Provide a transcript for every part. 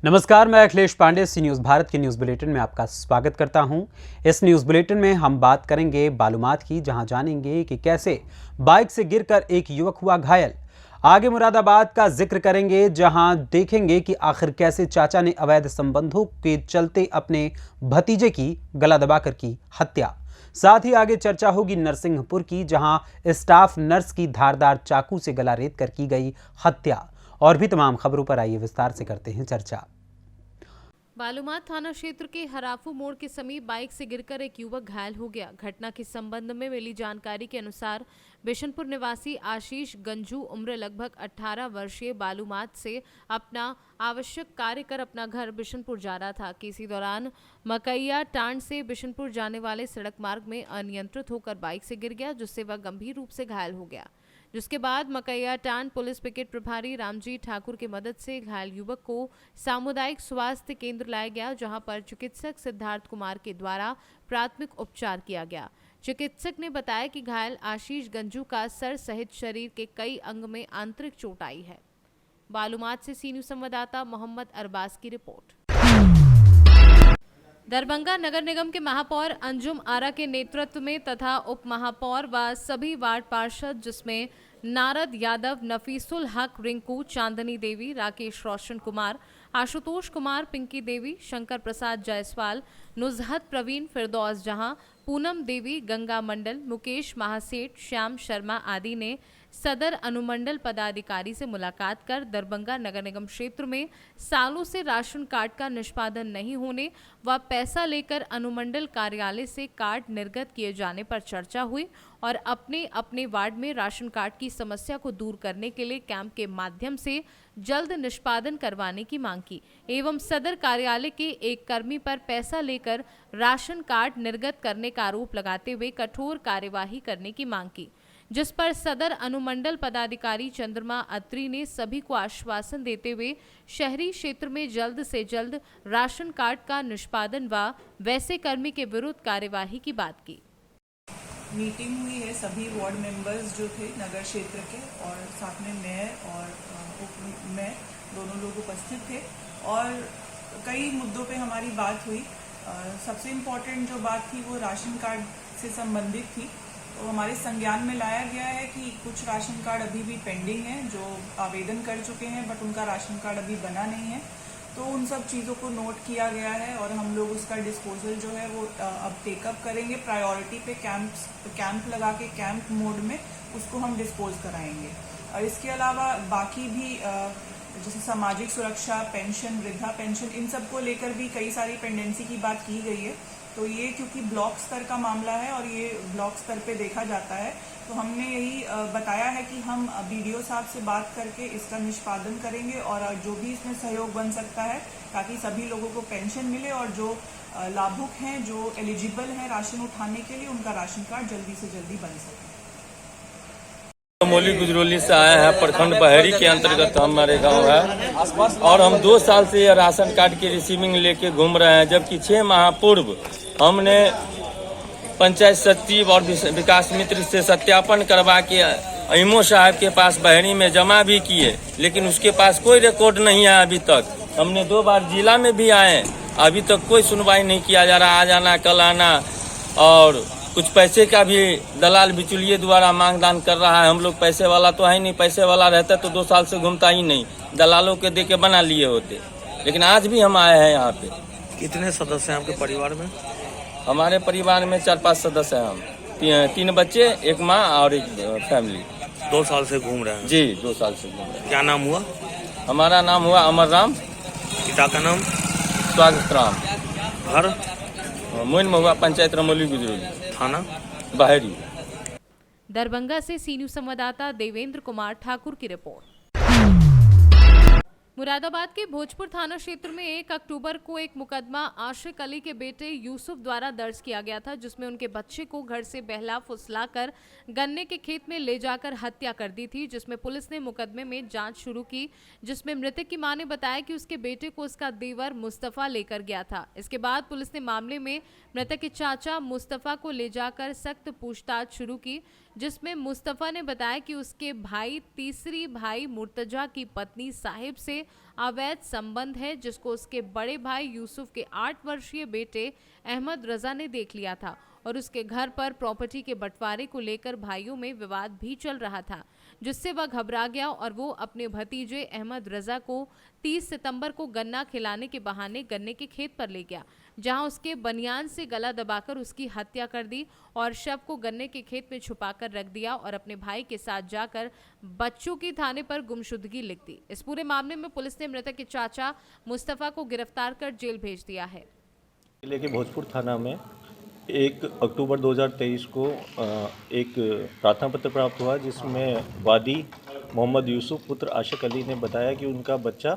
नमस्कार, मैं अखिलेश पांडे सी न्यूज़ भारत के न्यूज़ बुलेटिन में आपका स्वागत करता हूं। इस न्यूज़ बुलेटिन में हम बात करेंगे बालूमाथ की, जहां जानेंगे कि कैसे बाइक से गिरकर एक युवक हुआ घायल। आगे मुरादाबाद का जिक्र करेंगे, जहां देखेंगे कि आखिर कैसे चाचा ने अवैध संबंधों के चलते अपने भतीजे की गला दबाकर की हत्या। साथ ही आगे चर्चा होगी नरसिंहपुर की, जहां स्टाफ नर्स की धारदार चाकू से गला रेत कर की गई हत्या। और भी तमाम खबरों पर आइए विस्तार से करते हैं चर्चा। बालूमाथ थाना क्षेत्र के हराफू मोड़ के समीप बाइक से गिरकर एक युवक घायल हो गया। घटना के संबंध में मिली जानकारी के अनुसार बिशनपुर निवासी आशीष गंजू उम्र लगभग 18 वर्षीय बालूमाथ से अपना आवश्यक कार्य कर अपना घर बिशनपुर जा रहा था कि इसी दौरान मकैया टांड से बिशनपुर जाने वाले सड़क मार्ग में अनियंत्रित होकर बाइक से गिर गया, जिससे वह गंभीर रूप से घायल हो गया। जिसके बाद मकैया टांड पुलिस पिकेट प्रभारी रामजीत ठाकुर की मदद से घायल युवक को सामुदायिक स्वास्थ्य केंद्र लाया गया, जहां पर चिकित्सक सिद्धार्थ कुमार के द्वारा प्राथमिक उपचार किया गया। चिकित्सक ने बताया कि घायल आशीष गंजू का सर सहित शरीर के कई अंग में आंतरिक चोट आई है। बालूमाथ से सी न्यूज़ संवाददाता मोहम्मद अरबाज की रिपोर्ट। दरभंगा नगर निगम के महापौर अंजुम आरा के नेतृत्व में तथा उप महापौर व सभी वार्ड पार्षद, जिसमें नारद यादव, नफीसुल हक, रिंकू, चांदनी देवी, राकेश रोशन कुमार, आशुतोष कुमार, पिंकी देवी, शंकर प्रसाद जायसवाल, नुजहत प्रवीण, फिरदौस जहां, पूनम देवी, गंगा मंडल, मुकेश महासेठ, श्याम शर्मा आदि ने सदर अनुमंडल पदाधिकारी से मुलाकात कर दरभंगा नगर निगम क्षेत्र में सालों से राशन कार्ड का निष्पादन नहीं होने व पैसा लेकर अनुमंडल कार्यालय से कार्ड निर्गत किए जाने पर चर्चा हुई और अपने अपने वार्ड में राशन कार्ड की समस्या को दूर करने के लिए कैंप के माध्यम से जल्द निष्पादन करवाने की मांग की एवं सदर कार्यालय के एक कर्मी पर पैसा लेकर राशन कार्ड निर्गत करने का आरोप लगाते हुए कठोर कार्यवाही करने की मांग की, जिस पर सदर अनुमंडल पदाधिकारी चंद्रमा अत्री ने सभी को आश्वासन देते हुए शहरी क्षेत्र में जल्द से जल्द राशन कार्ड का निष्पादन व वैसे कर्मी के विरुद्ध कार्यवाही की बात की। मीटिंग हुई है, सभी वार्ड मेंबर्स जो थे नगर क्षेत्र के और साथ में मेयर और उप मेयर दोनों लोग उपस्थित थे और कई मुद्दों पे हमारी बात हुई। सबसे इम्पोर्टेंट जो बात थी वो राशन कार्ड से संबंधित थी। तो हमारे संज्ञान में लाया गया है कि कुछ राशन कार्ड अभी भी पेंडिंग हैं, जो आवेदन कर चुके हैं बट उनका राशन कार्ड अभी बना नहीं है। तो उन सब चीज़ों को नोट किया गया है और हम लोग उसका डिस्पोजल जो है वो अब टेकअप करेंगे। प्रायोरिटी पे कैंप लगा के कैंप मोड में उसको हम डिस्पोज कराएंगे। और इसके अलावा बाकी भी जैसे सामाजिक सुरक्षा, पेंशन, वृद्धा पेंशन, इन सब को लेकर भी कई सारी पेंडेंसी की बात की गई है। तो ये क्योंकि ब्लॉक स्तर का मामला है और ये ब्लॉक स्तर पे देखा जाता है, तो हमने यही बताया है कि हम बीडीओ साहब से बात करके इसका निष्पादन करेंगे और जो भी इसमें सहयोग बन सकता है ताकि सभी लोगों को पेंशन मिले और जो लाभुक हैं, जो एलिजिबल हैं राशन उठाने के लिए, उनका राशन कार्ड जल्दी से जल्दी बन सके। मोली गुजरोली से आया है, प्रखंड बहरी के अंतर्गत हमारे गांव है और हम 2 साल से यह राशन कार्ड की रिसीविंग लेके घूम रहे हैं, जबकि 6 माह पूर्व हमने पंचायत सचिव और विकास मित्र से सत्यापन करवा के अईमो साहब के पास बहरी में जमा भी किए, लेकिन उसके पास कोई रिकॉर्ड नहीं है अभी तक। हमने 2 बार जिला में भी आए, अभी तक कोई सुनवाई नहीं किया जा रहा। आज आना कल आना और कुछ पैसे का भी दलाल बिचौलिए द्वारा मांगदान कर रहा है। हम लोग पैसे वाला तो है नहीं, पैसे वाला रहता तो 2 साल से घूमता ही नहीं, दलालों के दे के बना लिए होते। लेकिन आज भी हम आए हैं यहाँ पे। कितने सदस्य हैं आपके परिवार में? हमारे परिवार में 4-5 सदस्य हैं हम, 3 बच्चे, 1 माँ और 1 फैमिली। 2 साल से घूम रहे हैं? जी, 2 साल से घूम रहे हैं। क्या नाम हुआ? हमारा नाम हुआ अमर राम। पिता का नाम? स्वागत राम। घर? मोइन महुआ, पंचायत रमोली गुजरोली, थाना बहरी। दरभंगा से सी न्यूज़ संवाददाता देवेंद्र कुमार ठाकुर की रिपोर्ट। मुरादाबाद के भोजपुर थाना क्षेत्र में 1 अक्टूबर को एक मुकदमा आशिक अली के बेटे यूसुफ द्वारा दर्ज किया गया था, जिसमें उनके बच्चे को घर से बहला फुसलाकर गन्ने के खेत में ले जाकर हत्या कर दी थी, जिसमें पुलिस ने मुकदमे में जांच शुरू की, जिसमें मृतक की मां ने बताया कि उसके बेटे को उसका देवर मुस्तफा लेकर गया था। इसके बाद पुलिस ने मामले में मृतक के चाचा मुस्तफा को ले जाकर सख्त पूछताछ शुरू की, जिसमें मुस्तफा ने बताया कि उसके भाई तीसरी भाई मुर्तजा की पत्नी साहिब से अवैध संबंध है, जिसको उसके बड़े भाई यूसुफ के 8 वर्षीय बेटे अहमद रजा ने देख लिया था और उसके घर पर प्रॉपर्टी के बंटवारे को लेकर भाइयों में विवाद भी चल रहा था, जिससे वह घबरा गया और वो अपने भतीजे अहमद रजा को 30 सितंबर को गन्ना खिलाने के बहाने गन्ने के खेत पर ले गया, जहां उसके बनियान से गला दबाकर उसकी हत्या कर दी और शव को गन्ने के खेत में छुपाकर रख दिया और अपने भाई के साथ जाकर बच्चों की थाने पर गुमशुदगी लिख दी। इस पूरे मामले में पुलिस ने मृतक के चाचा मुस्तफा को गिरफ्तार कर जेल भेज दिया है। जिले के भोजपुर थाना में 1 अक्टूबर 2023 को एक प्रार्थना पत्र प्राप्त हुआ, जिसमें वादी मोहम्मद यूसुफ पुत्र आशिक अली ने बताया कि उनका बच्चा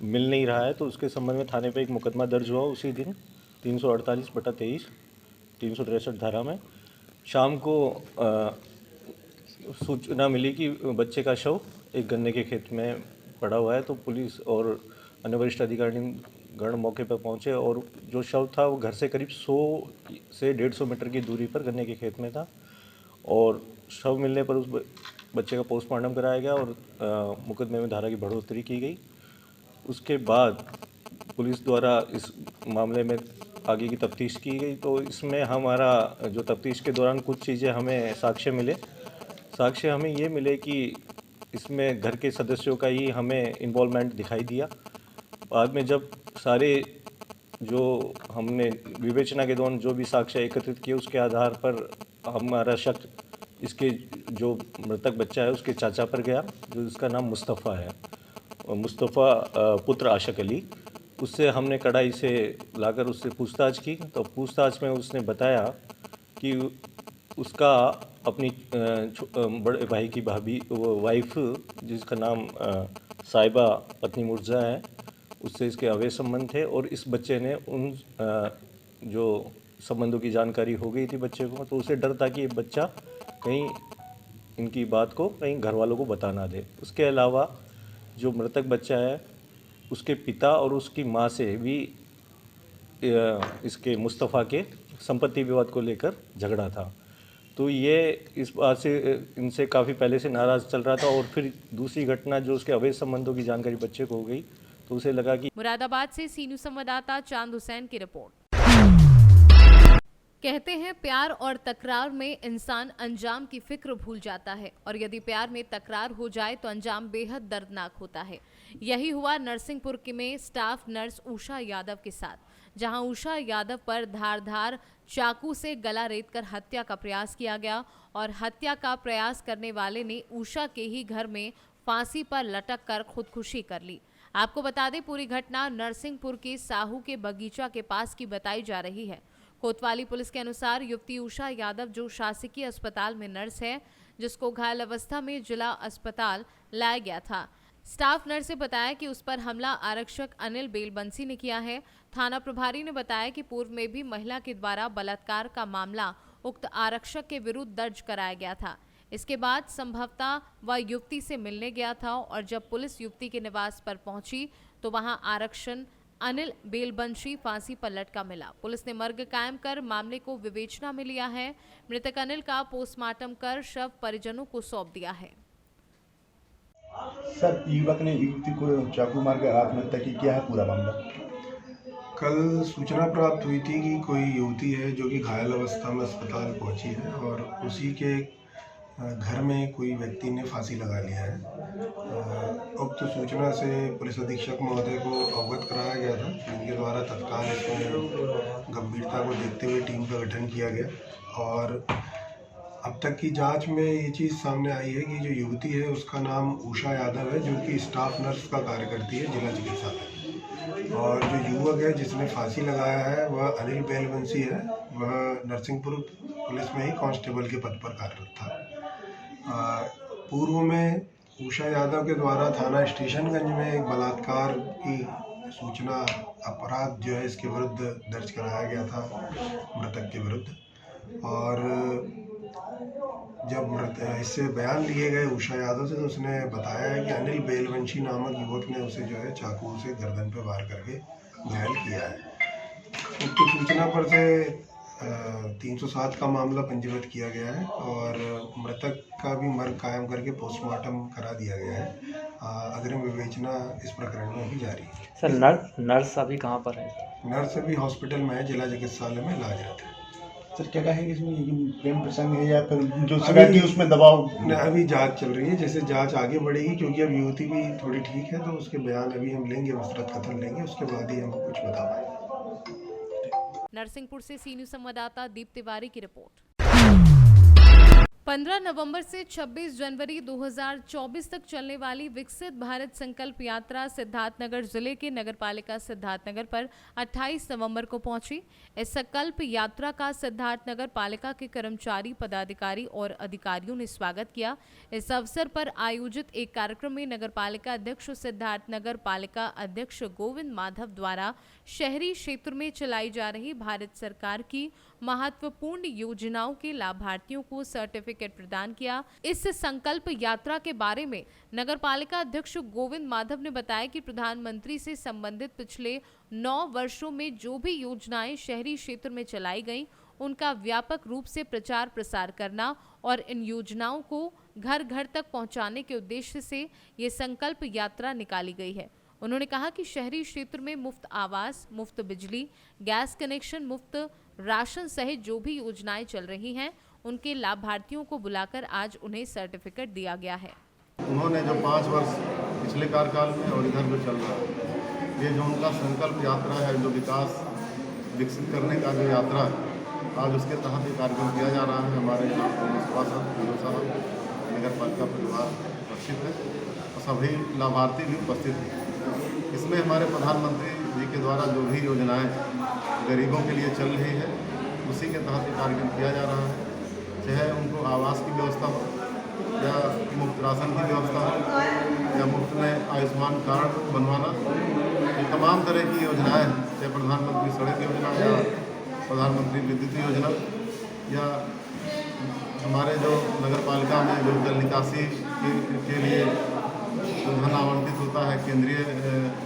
मिल नहीं रहा है। तो उसके संबंध में थाने पे एक मुकदमा दर्ज हुआ उसी दिन 348/23 363 धारा में। शाम को सूचना मिली कि बच्चे का शव एक गन्ने के खेत में पड़ा हुआ है। तो पुलिस और अन्य वरिष्ठ अधिकारी गण मौके पर पहुंचे और जो शव था वो घर से करीब 100 से 150 मीटर की दूरी पर गन्ने के खेत में था और शव मिलने पर उस बच्चे का पोस्टमार्टम कराया गया और मुकदमे में धारा की बढ़ोतरी की गई। उसके बाद पुलिस द्वारा इस मामले में आगे की तफ्तीश की गई। तो इसमें हमारा जो तफ्तीश के दौरान कुछ चीज़ें हमें साक्ष्य हमें ये मिले कि इसमें घर के सदस्यों का ही हमें इन्वॉल्वमेंट दिखाई दिया। बाद में जब सारे जो हमने विवेचना के दौरान जो भी साक्ष्य एकत्रित किए उसके आधार पर हमारा शक इसके जो मृतक बच्चा है उसके चाचा पर गया, जो इसका नाम मुस्तफ़ा है, मुस्तफ़ा पुत्र आशिक अली। उससे हमने कड़ाई से लाकर उससे पूछताछ की। तो पूछताछ में उसने बताया कि उसका अपनी बड़े भाई की भाभी वाइफ, जिसका नाम साहिबा पत्नी मुर्जा है, उससे इसके अवैध संबंध थे और इस बच्चे ने उन जो संबंधों की जानकारी हो गई थी बच्चे को, तो उसे डर था कि ये बच्चा कहीं इनकी बात को कहीं घर वालों को बता ना दे। उसके अलावा जो मृतक बच्चा है उसके पिता और उसकी माँ से भी इसके मुस्तफ़ा के संपत्ति विवाद को लेकर झगड़ा था। तो ये इस बात से इनसे काफ़ी पहले से नाराज़ चल रहा था और फिर दूसरी घटना जो उसके अवैध संबंधों की जानकारी बच्चे को हो गई तो उसे लगा कि मुरादाबाद से सी न्यूज़ संवाददाता चांद हुसैन की रिपोर्ट। कहते हैं प्यार और तकरार में इंसान अंजाम की फिक्र भूल जाता है और यदि प्यार में तकरार हो जाए तो अंजाम बेहद दर्दनाक होता है। यही हुआ नरसिंहपुर में स्टाफ नर्स उषा यादव के साथ, जहां उषा यादव पर धारदार चाकू से गला रेतकर हत्या का प्रयास किया गया और हत्या का प्रयास करने वाले ने उषा के ही घर में फांसी पर लटक कर खुदकुशी कर ली। आपको बता दें, पूरी घटना नरसिंहपुर के साहू के बगीचा के पास की बताई जा रही है। कोतवाली पुलिस के अनुसार युवती उषा यादव, जो शासकीय अस्पताल में नर्स है, जिसको घायल अवस्था में जिला अस्पताल लाया गया था। स्टाफ नर्स ने बताया कि उस पर हमला आरक्षक अनिल बेलबंसी ने किया है। थाना प्रभारी ने बताया कि पूर्व में भी महिला के द्वारा बलात्कार का मामला उक्त आरक्षक के विरुद्ध दर्ज कराया गया था। इसके बाद संभवतः वह युवती से मिलने गया था और जब पुलिस युवती के निवास पर पहुंची तो वहां आरक्षक अनिल बेलबंशी फांसी पर लटका मिला। पुलिस ने मर्ग कायम कर मामले को विवेचना में लिया है। मृतक अनिल का पोस्टमार्टम कर शव परिजनों को सौंप दिया है। सर, युवक ने युवती को चाकू मारकर आत्महत्या की, क्या है पूरा मामला? कल सूचना प्राप्त हुई थी कि कोई युवती है जो कि घायल अवस्था में अस्पताल पहुंची है और उसी के घर में कोई व्यक्ति ने फांसी लगा लिया है। उक्त सूचना से पुलिस अधीक्षक महोदय को अवगत कराया गया था, जिनके द्वारा तत्काल इसमें गंभीरता को देखते हुए टीम का गठन किया गया और अब तक की जांच में ये चीज़ सामने आई है कि जो युवती है उसका नाम उषा यादव है, जो कि स्टाफ नर्स का कार्य करती है जिला चिकित्सालय, और जो युवक है जिसने फांसी लगाया है वह अनिल बेलबंसी है। वह नरसिंहपुर पुलिस में ही कांस्टेबल के पद पर कार्यरत था। पूर्व में उषा यादव के द्वारा थाना स्टेशनगंज में एक बलात्कार की सूचना अपराध जो है इसके विरुद्ध दर्ज कराया गया था मृतक के विरुद्ध, और जब इससे बयान लिए गए उषा यादव से तो उसने बताया है कि अनिल बेलवंशी नामक युवक ने उसे जो है चाकू से गर्दन पर वार करके घायल किया है। उक्त सूचना पर से 307 का मामला पंजीबद्ध किया गया है और मृतक का भी मर्ग कायम करके पोस्टमार्टम करा दिया गया है। अग्रिम विवेचना इस प्रकरण में अभी जारी है। सर नर्स अभी कहाँ पर है? नर्स अभी हॉस्पिटल में है, जिला चिकित्सालय में इलाजरत है। सर क्या कहेंगे इसमें, ये प्रेम प्रसंग है या फिर जो शिकायत की उसमें दबाव? अभी जांच चल रही है, जैसे जांच आगे बढ़ेगी, क्योंकि अब युवती भी थोड़ी ठीक है, तो उसके बयान अभी हम लेंगे, विस्तृत कथन लेंगे, उसके बाद ही हम कुछ बता पाएंगे। नरसिंहपुर से सी न्यूज संवाददाता दीप तिवारी की रिपोर्ट। 15 नवंबर से 26 जनवरी 2024 तक चलने वाली विकसित भारत संकल्प यात्रा सिद्धार्थनगर जिले के नगरपालिका सिद्धार्थनगर पर 28 नवंबर को पहुंची। इस संकल्प यात्रा का सिद्धार्थनगर पालिका के कर्मचारी, पदाधिकारी और अधिकारियों ने स्वागत किया। इस अवसर पर आयोजित एक कार्यक्रम में नगरपालिका अध्यक्ष सिद्धार्थनगर पालिका अध्यक्ष गोविंद माधव द्वारा शहरी क्षेत्र में चलाई जा रही भारत सरकार की महत्वपूर्ण योजनाओं के लाभार्थियों को सर्टिफिकेट प्रदान किया। इस संकल्प यात्रा के बारे में नगरपालिका अध्यक्ष गोविंद माधव ने बताया कि प्रधानमंत्री से संबंधित पिछले 9 वर्षों में जो भी योजनाएं शहरी क्षेत्र में चलाई गईं, उनका व्यापक रूप से प्रचार प्रसार करना और इन योजनाओं को घर घर तक पहुंचाने के उद्देश्य से ये संकल्प यात्रा निकाली गई है। उन्होंने कहा कि शहरी क्षेत्र में मुफ्त आवास, मुफ्त बिजली, गैस कनेक्शन, मुफ्त राशन सहित जो भी योजनाएं चल रही हैं, उनके लाभार्थियों को बुलाकर आज उन्हें सर्टिफिकेट दिया गया है। उन्होंने जो 5 वर्ष पिछले कार्यकाल में और इधर जो चल रहा है, ये जो उनका संकल्प यात्रा है, जो विकास विकसित करने का जो यात्रा, आज उसके तहत ये कार्यक्रम किया जा रहा है। हमारे यहाँ साहब, नगर पालिका परिवार उपस्थित है और सभी लाभार्थी भी उपस्थित हैं। इसमें हमारे प्रधानमंत्री जी के द्वारा जो भी योजनाएं गरीबों के लिए चल रही है, उसी के तहत ये कार्यक्रम किया जा रहा है। चाहे उनको आवास की व्यवस्था हो या मुफ्त राशन की व्यवस्था हो या मुफ्त में आयुष्मान कार्ड बनवाना, ये तमाम तरह की योजनाएं, चाहे प्रधानमंत्री सड़क योजना या प्रधानमंत्री विद्युत योजना या हमारे जो नगर पालिका में जो जल निकासी के लिए जो धन आवंटित होता है केंद्रीय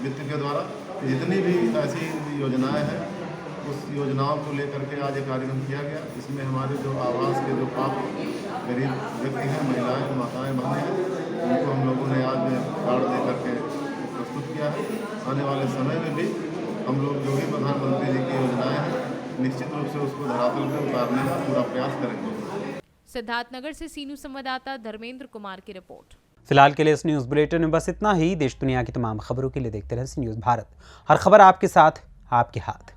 वित्त के द्वारा, जितनी भी ऐसी योजनाएं हैं, उस योजनाओं को लेकर के आज एक कार्यक्रम किया गया। इसमें हमारे जो आवास के जो पात्र गरीब व्यक्ति हैं, महिलाएं, माताएं, बहनें हैं, उनको हम लोगों ने आज कार्ड दे करके प्रस्तुत किया है। आने वाले समय में भी हम लोग जो भी प्रधानमंत्री जी की योजनाएं हैं, निश्चित रूप से उसको धरातल पर उतारने का पूरा प्रयास करेंगे। सिद्धार्थनगर से सी न्यूज संवाददाता धर्मेंद्र कुमार की रिपोर्ट। फिलहाल के लिए इस न्यूज़ बुलेटिन में बस इतना ही। देश दुनिया की तमाम खबरों के लिए देखते रहें सी न्यूज़ भारत। हर खबर आपके साथ, आपके हाथ।